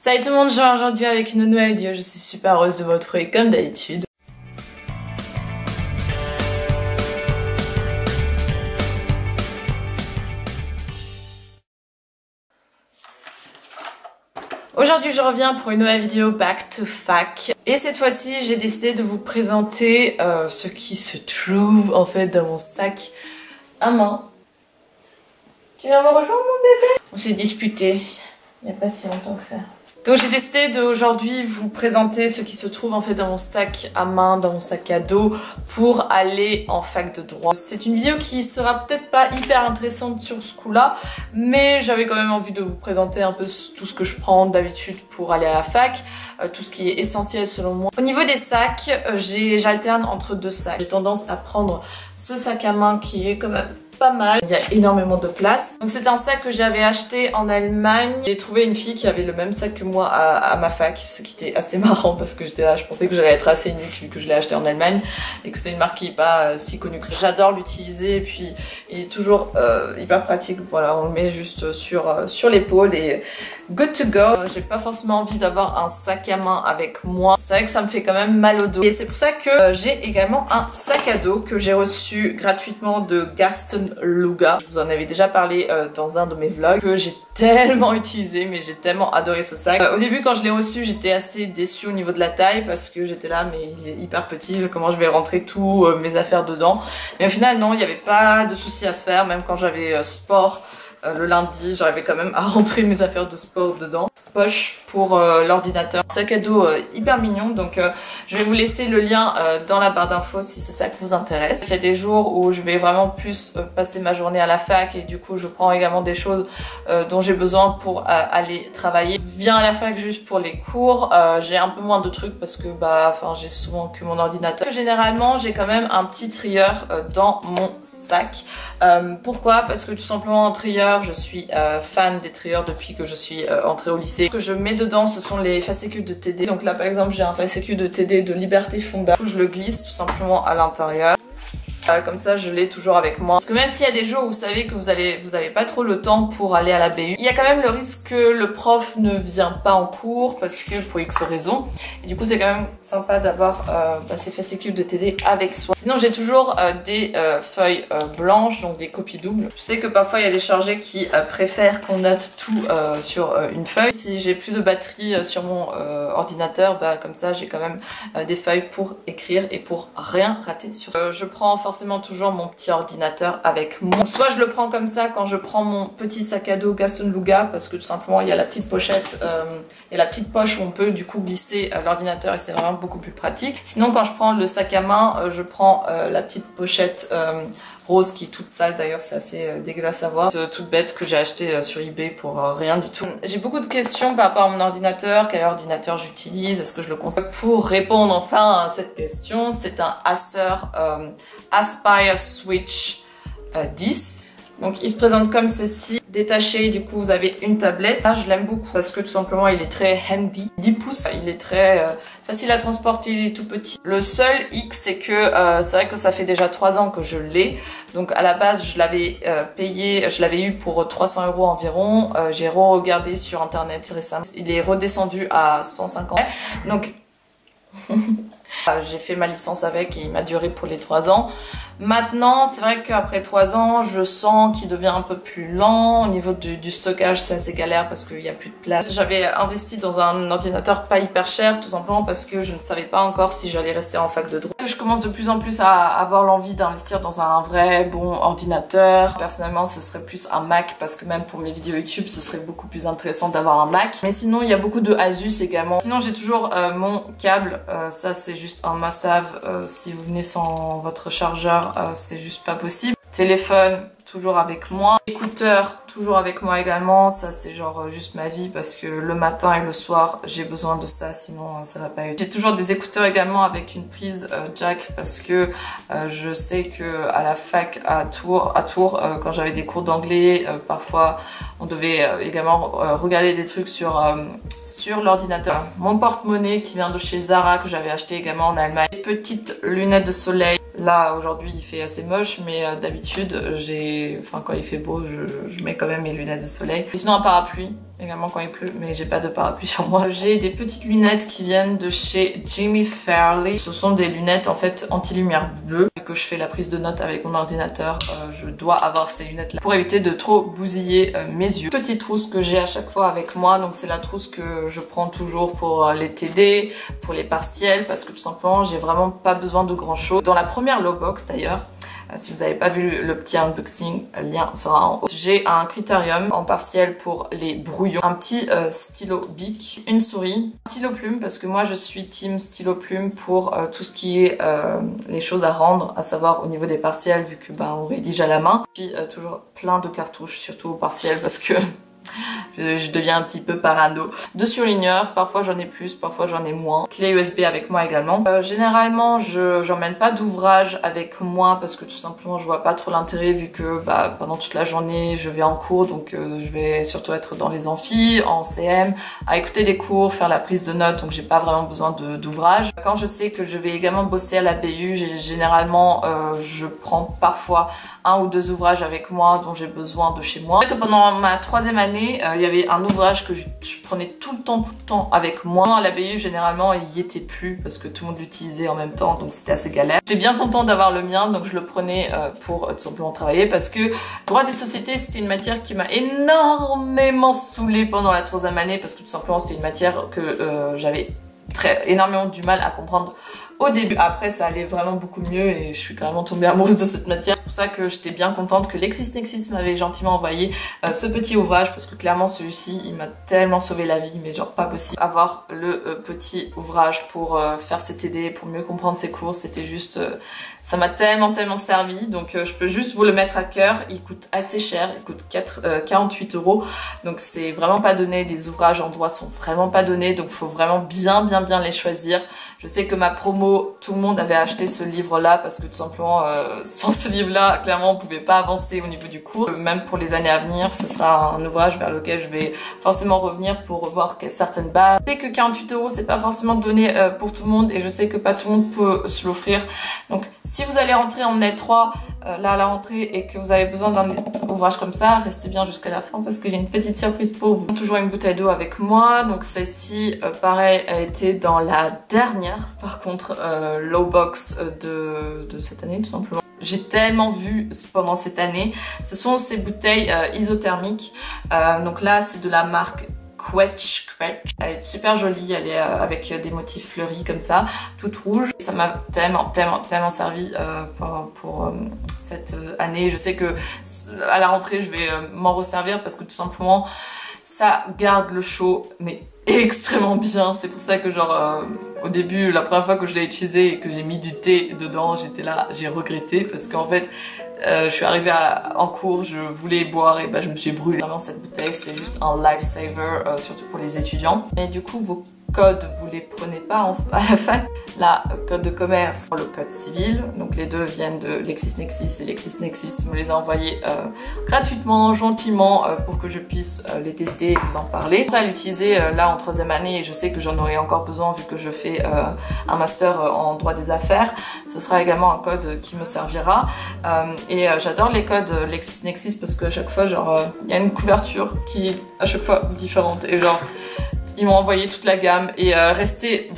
Salut tout le monde, je suis aujourd'hui avec une nouvelle vidéo, je suis super heureuse de vous retrouver comme d'habitude. Aujourd'hui je reviens pour une nouvelle vidéo Back to Fac. Et cette fois-ci j'ai décidé de vous présenter ce qui se trouve en fait dans mon sac à main. Tu viens me rejoindre mon bébé? On s'est disputé il n'y a pas si longtemps que ça. Donc j'ai décidé d'aujourd'hui vous présenter ce qui se trouve en fait dans mon sac à main, dans mon sac à dos pour aller en fac de droit. C'est une vidéo qui sera peut-être pas hyper intéressante sur ce coup-là, mais j'avais quand même envie de vous présenter un peu tout ce que je prends d'habitude pour aller à la fac, tout ce qui est essentiel selon moi. Au niveau des sacs, j'alterne entre deux sacs. J'ai tendance à prendre ce sac à main qui est quand même pas mal, il y a énormément de place. Donc c'est un sac que j'avais acheté en Allemagne. J'ai trouvé une fille qui avait le même sac que moi à ma fac, ce qui était assez marrant parce que j'étais là, je pensais que j'allais être assez unique vu que je l'ai acheté en Allemagne et que c'est une marque qui est pas si connue que ça. J'adore l'utiliser et puis il est toujours hyper pratique. Voilà, on le met juste sur l'épaule et good to go. J'ai pas forcément envie d'avoir un sac à main avec moi. C'est vrai que ça me fait quand même mal au dos. Et c'est pour ça que j'ai également un sac à dos que j'ai reçu gratuitement de Gaston Luga. Je vous en avais déjà parlé dans un de mes vlogs, que j'ai tellement utilisé, mais j'ai tellement adoré ce sac. Au début quand je l'ai reçu, j'étais assez déçue au niveau de la taille parce que j'étais là, mais il est hyper petit, comment je vais rentrer tous mes affaires dedans. Mais au final non, il n'y avait pas de souci à se faire, même quand j'avais sport le lundi, j'arrivais quand même à rentrer mes affaires de sport dedans. Poche pour l'ordinateur. Sac à dos hyper mignon, donc je vais vous laisser le lien dans la barre d'infos si ce sac vous intéresse. Il y a des jours où je vais vraiment plus passer ma journée à la fac et du coup je prends également des choses dont j'ai besoin pour aller travailler. Je viens à la fac juste pour les cours, j'ai un peu moins de trucs parce que j'ai souvent que mon ordinateur. Généralement j'ai quand même un petit trieur dans mon sac. Pourquoi? Parce que tout simplement en trieur, je suis fan des trieurs depuis que je suis entrée au lycée. Ce que je mets dedans, ce sont les fascicules de TD. Donc là par exemple j'ai un fascicule de TD de Liberté Fonda. Je le glisse tout simplement à l'intérieur. Comme ça je l'ai toujours avec moi. Parce que même s'il y a des jours où vous savez que vous avez pas trop le temps pour aller à la BU, il y a quand même le risque que le prof ne vient pas en cours parce que pour X raisons. Et du coup c'est quand même sympa d'avoir ces fascicules de TD avec soi. Sinon j'ai toujours des feuilles blanches, donc des copies doubles. Je sais que parfois il y a des chargés qui préfèrent qu'on note tout sur une feuille. Si j'ai plus de batterie sur mon ordinateur, comme ça j'ai quand même des feuilles pour écrire et pour rien rater sur. Je prends forcément toujours mon petit ordinateur avec moi. Soit je le prends comme ça quand je prends mon petit sac à dos Gaston Luga parce que tout simplement il y a la petite pochette et la petite poche où on peut du coup glisser l'ordinateur et c'est vraiment beaucoup plus pratique. Sinon quand je prends le sac à main, je prends la petite pochette rose qui est toute sale, d'ailleurs c'est assez dégueulasse à voir, toute bête que j'ai acheté sur eBay pour rien du tout. J'ai beaucoup de questions par rapport à mon ordinateur, quel ordinateur j'utilise, est-ce que je le conseille? Pour répondre enfin à cette question, c'est un Acer Aspire Switch 10. Donc il se présente comme ceci, détaché, du coup vous avez une tablette. Là, je l'aime beaucoup parce que tout simplement il est très handy, 10 pouces, il est très facile à transporter, il est tout petit. Le seul hic c'est que c'est vrai que ça fait déjà 3 ans que je l'ai, donc à la base je l'avais payé, je l'avais eu pour 300 € environ, j'ai re-regardé sur internet récemment, il est redescendu à 150, donc j'ai fait ma licence avec et il m'a duré pour les 3 ans. Maintenant, c'est vrai qu'après 3 ans, je sens qu'il devient un peu plus lent. Au niveau du stockage, c'est assez galère parce qu'il n'y a plus de place. J'avais investi dans un ordinateur pas hyper cher, tout simplement parce que je ne savais pas encore si j'allais rester en fac de droit. Je commence de plus en plus à avoir l'envie d'investir dans un vrai bon ordinateur. Personnellement, ce serait plus un Mac parce que même pour mes vidéos YouTube, ce serait beaucoup plus intéressant d'avoir un Mac. Mais sinon, il y a beaucoup de Asus également. Sinon, j'ai toujours mon câble. Ça, c'est juste un must-have. Si vous venez sans votre chargeur, c'est juste pas possible. Téléphone, toujours avec moi. Écouteurs, toujours avec moi également. Ça, c'est genre juste ma vie parce que le matin et le soir, j'ai besoin de ça, sinon ça va pas être. J'ai toujours des écouteurs également avec une prise jack parce que je sais que à la fac à Tours, quand j'avais des cours d'anglais, parfois on devait également regarder des trucs sur l'ordinateur. Mon porte-monnaie qui vient de chez Zara que j'avais acheté également en Allemagne. Des petites lunettes de soleil. Là aujourd'hui il fait assez moche, mais d'habitude quand il fait beau je mets quand même mes lunettes de soleil. Et sinon un parapluie également quand il pleut, mais j'ai pas de parapluie sur moi. J'ai des petites lunettes qui viennent de chez Jimmy Fairley. Ce sont des lunettes en fait anti-lumière bleue. Que je fais la prise de notes avec mon ordinateur, je dois avoir ces lunettes là pour éviter de trop bousiller mes yeux. Petite trousse que j'ai à chaque fois avec moi, donc c'est la trousse que je prends toujours pour les TD, pour les partiels, parce que tout simplement j'ai vraiment pas besoin de grand chose. Dans la première low box d'ailleurs, si vous n'avez pas vu le petit unboxing, le lien sera en haut. J'ai un critérium en partiel pour les brouillons, un petit stylo bic, une souris, un stylo plume parce que moi je suis team stylo plume pour tout ce qui est les choses à rendre, à savoir au niveau des partiels vu que on rédige à la main. Puis toujours plein de cartouches, surtout au partiel parce que je deviens un petit peu parano. De surligneurs, parfois j'en ai plus, parfois j'en ai moins. Clé USB avec moi également. Généralement, j'emmène pas d'ouvrage avec moi parce que tout simplement je vois pas trop l'intérêt vu que pendant toute la journée je vais en cours, donc je vais surtout être dans les amphis, en CM, à écouter des cours, faire la prise de notes, donc j'ai pas vraiment besoin d'ouvrage. Quand je sais que je vais également bosser à la BU, généralement je prends parfois 1 ou 2 ouvrages avec moi dont j'ai besoin de chez moi. C'est vrai que pendant ma 3e année, il y avait un ouvrage que je prenais tout le temps avec moi. À la BU, généralement, il y était plus parce que tout le monde l'utilisait en même temps, donc c'était assez galère. J'étais bien contente d'avoir le mien, donc je le prenais pour tout simplement travailler parce que droit des sociétés, c'était une matière qui m'a énormément saoulée pendant la 3e année parce que tout simplement, c'était une matière que j'avais énormément du mal à comprendre au début. Après ça allait vraiment beaucoup mieux et je suis carrément tombée amoureuse de cette matière. C'est pour ça que j'étais bien contente que LexisNexis m'avait gentiment envoyé ce petit ouvrage parce que clairement celui-ci il m'a tellement sauvé la vie, mais genre pas possible. Avoir le petit ouvrage pour faire ses TD, pour mieux comprendre ses cours, c'était juste... ça m'a tellement servi, donc je peux juste vous le mettre à cœur. Il coûte assez cher, il coûte 48 €, donc c'est vraiment pas donné. Les ouvrages en droit sont vraiment pas donnés, donc faut vraiment bien les choisir. Je sais que ma promo, tout le monde avait acheté ce livre-là parce que tout simplement, sans ce livre-là, clairement, on pouvait pas avancer au niveau du cours. Même pour les années à venir, ce sera un ouvrage vers lequel je vais forcément revenir pour revoir certaines bases. Je sais que 48 €, c'est pas forcément donné pour tout le monde et je sais que pas tout le monde peut se l'offrir. Donc, si vous allez rentrer en L3, là à la rentrée, et que vous avez besoin d'un ouvrage comme ça, restez bien jusqu'à la fin parce qu'il y a une petite surprise pour vous. Toujours une bouteille d'eau avec moi, donc celle-ci, pareil, a été dans la dernière, par contre, low box de cette année, tout simplement. J'ai tellement vu pendant cette année, ce sont ces bouteilles isothermiques, donc là c'est de la marque Quetch. Elle est super jolie, elle est avec des motifs fleuris comme ça, toute rouge. Ça m'a tellement servi pour cette année. Je sais que à la rentrée je vais m'en resservir parce que tout simplement ça garde le chaud mais extrêmement bien. C'est pour ça que genre au début, la première fois que je l'ai utilisé et que j'ai mis du thé dedans, j'étais là, j'ai regretté parce qu'en fait je suis arrivée en cours, je voulais boire et je me suis brûlée. Vraiment cette bouteille c'est juste un lifesaver, surtout pour les étudiants. Mais du coup vos codes, vous les prenez pas à la fac. Là, code de commerce, le code civil, donc les deux viennent de LexisNexis et LexisNexis me les a envoyés gratuitement, gentiment, pour que je puisse les tester et vous en parler. Ça à l'utiliser là en 3e année et je sais que j'en aurai encore besoin vu que je fais un master en droit des affaires. Ce sera également un code qui me servira et j'adore les codes LexisNexis parce qu'à chaque fois genre il y a une couverture qui est à chaque fois différente et genre ils m'ont envoyé toute la gamme et restez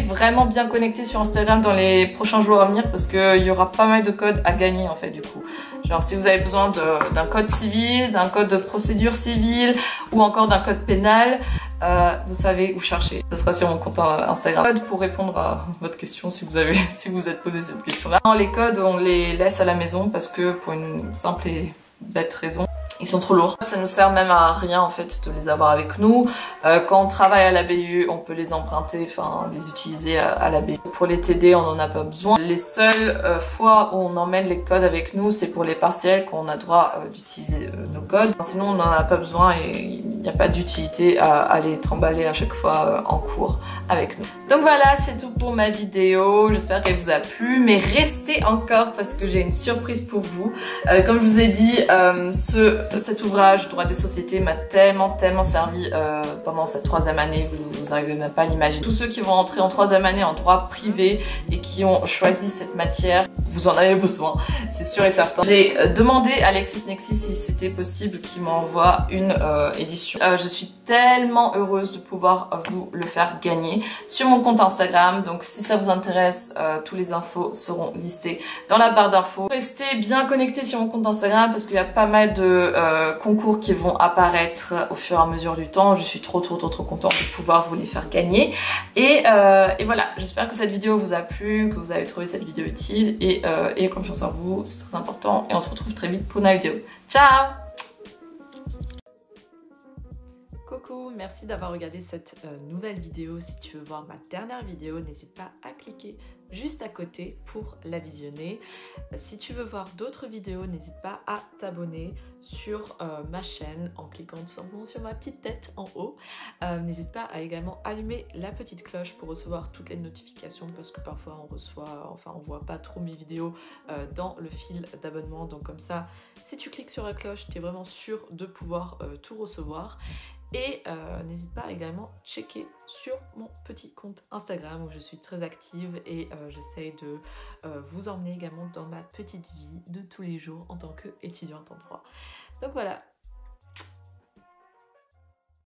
vraiment bien connectés sur Instagram dans les prochains jours à venir parce qu'il y aura pas mal de codes à gagner en fait du coup. Genre si vous avez besoin d'un code civil, d'un code de procédure civile ou encore d'un code pénal, vous savez où chercher. Ce sera sur mon compte Instagram. Pour répondre à votre question si vous êtes posé cette question-là. Les codes on les laisse à la maison parce que pour une simple et bête raison. Ils sont trop lourds. Ça nous sert même à rien en fait de les avoir avec nous. Quand on travaille à la BU, on peut les emprunter, enfin les utiliser à la BU. Pour les TD, on n'en a pas besoin. Les seules fois où on emmène les codes avec nous, c'est pour les partiels qu'on a droit d'utiliser nos codes. Sinon, on n'en a pas besoin et il n'y a pas d'utilité à les trimballer à chaque fois en cours avec nous. Donc voilà, c'est tout pour ma vidéo. J'espère qu'elle vous a plu, mais restez encore parce que j'ai une surprise pour vous. Comme je vous ai dit, cet ouvrage, droit des sociétés, m'a tellement servi pendant cette 3e année, vous n'arrivez même pas à l'imaginer. Tous ceux qui vont entrer en 3e année en droit privé et qui ont choisi cette matière vous en avez besoin, c'est sûr et certain. J'ai demandé à LexisNexis si c'était possible qu'il m'envoie une édition. Je suis tellement heureuse de pouvoir vous le faire gagner sur mon compte Instagram. Donc si ça vous intéresse, tous les infos seront listées dans la barre d'infos. Restez bien connectés sur mon compte Instagram parce qu'il y a pas mal de concours qui vont apparaître au fur et à mesure du temps. Je suis trop contente de pouvoir vous les faire gagner. Et voilà, j'espère que cette vidéo vous a plu, que vous avez trouvé cette vidéo utile et ayez confiance en vous, c'est très important. Et on se retrouve très vite pour une nouvelle vidéo. Ciao! Coucou, merci d'avoir regardé cette nouvelle vidéo. Si tu veux voir ma dernière vidéo, n'hésite pas à cliquer juste à côté pour la visionner. Si tu veux voir d'autres vidéos, n'hésite pas à t'abonner sur ma chaîne en cliquant tout simplement sur ma petite tête en haut. N'hésite pas à également allumer la petite cloche pour recevoir toutes les notifications parce que parfois on voit pas trop mes vidéos dans le fil d'abonnement. Donc comme ça, si tu cliques sur la cloche, tu es vraiment sûr de pouvoir tout recevoir. Et n'hésite pas à également checker sur mon petit compte Instagram où je suis très active et j'essaye de vous emmener également dans ma petite vie de tous les jours en tant qu'étudiante en droit. Donc voilà,